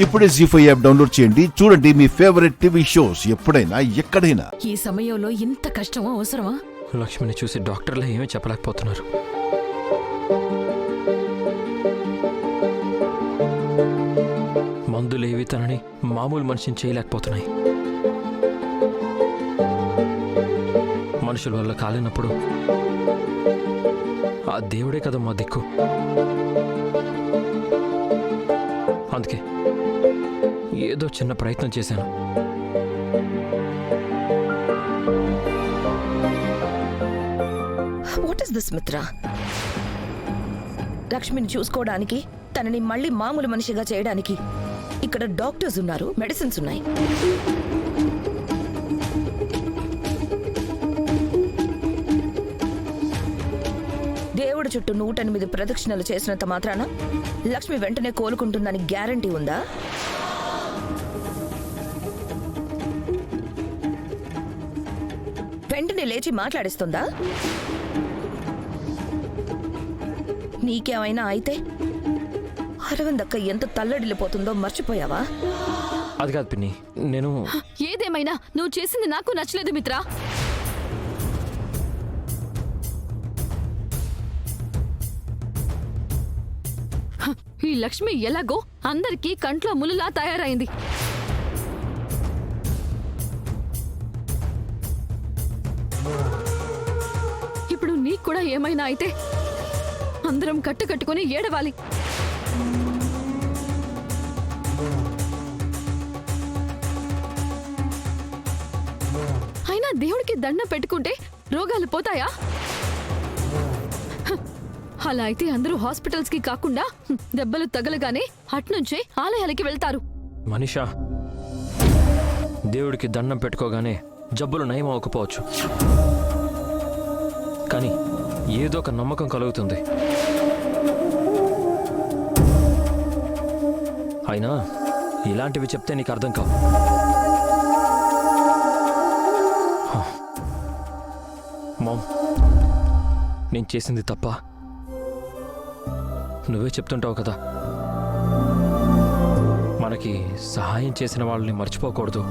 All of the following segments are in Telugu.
ఇప్పుడే జీ5 యాప్ డౌన్లోడ్ చేయండి. చూడండి మీ ఫేవరెట్ టీవీ షోస్ ఎప్పుడైనా ఎక్కడైనా. ఈ సమయంలో ఇంత కష్టమా అవసరమా? లక్ష్మిని చూసి డాక్టర్లు ఏమీ చెప్పలేకపోతున్నారు. మందులేవి తనని మామూలు మనిషిని చేయలేకపోతున్నాయి. మనుషుల వల్ల కాలేనప్పుడు ఆ దేవుడే కదా మా దిక్కు. అందుకే ఏదో చిన్న ప్రయత్నం చేశాను. వాట్ ఇస్ దిస్ మిత్ర? లక్ష్మిని చూసుకోవడానికి, తనని మళ్ళీ మామూలు మనిషిగా చేయడానికి ఇక్కడ డాక్టర్స్ ఉన్నారు, మెడిసిన్స్ ఉన్నాయి. దేవుడి చుట్టూ 108 ప్రదక్షిణలు చేసినంత మాత్రాన లక్ష్మి వెంటనే కోలుకుంటుందని గ్యారంటీ ఉందా? వెంటనే లేచి మాట్లాడిస్తుందా? నీకేమైనా అయితే అరవిందక్క ఎంత తల్లడిల్లిపోతుందో మర్చిపోయావా? అది కాదు పిన్ని, నేను ఏదేమైనా నువ్వు చేసింది నాకు నచ్చలేదు మిత్ర. ఈ లక్ష్మి ఎలాగో అందరికీ కంట్లో ములులా తయారైంది. ఇప్పుడు నీకు కూడా ఏమైనా అయితే అందరం కట్టుకొని ఏడవాలి. అయినా దేవుడికి దండం పెట్టుకుంటే రోగాలు పోతాయా? అలా అయితే అందరూ హాస్పిటల్స్ కి కాకుండా దెబ్బలు తగలగానే అట్నుంచే ఆలయాలకి వెళ్తారు. మనిషా, దేవుడికి దండం పెట్టుకోగానే జబ్బులు నయం అవ్వకపోవచ్చు, కానీ ఏదో ఒక నమ్మకం కలుగుతుంది. అయినా ఇలాంటివి చెప్తే నీకు అర్థం కావు. మామ్, నేను చేసింది తప్ప నువ్వే చెప్తుంటావు కదా, మనకి సహాయం చేసిన వాళ్ళని మర్చిపోకూడదు,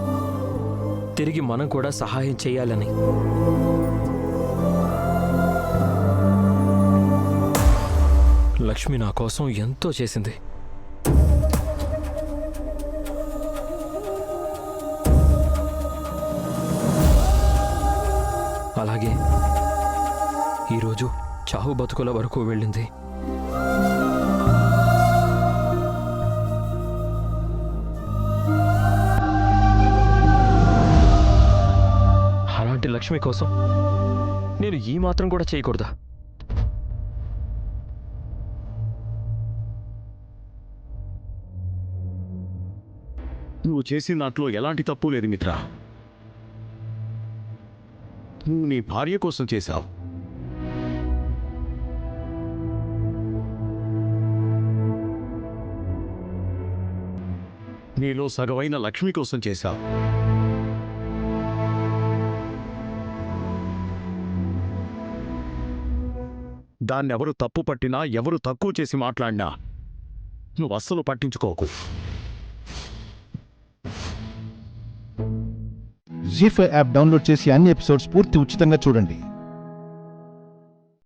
తిరిగి మనం కూడా సహాయం చేయాలని. లక్ష్మి నా కోసం ఎంతో చేసింది. అలాగే ఈరోజు చావు బతుకుల వరకు వెళ్ళింది. అలాంటి లక్ష్మి కోసం నేను ఈ మాత్రం కూడా చేయకూడదా? నువ్వు చేసిన దాంట్లో ఎలాంటి తప్పు లేదు మిత్ర. నువ్వు నీ భార్య కోసం చేశావు. నీలో సగవైన లక్ష్మి కోసం చేశావు. దాన్నెవరు తప్పు పట్టినా, ఎవరు తక్కువ చేసి మాట్లాడినా నువ్వు అస్సలు పట్టించుకోకు. జీ5 యాప్ డౌన్లోడ్ చేసి అన్ని ఎపిసోడ్స్ పూర్తి ఉచితంగా చూడండి.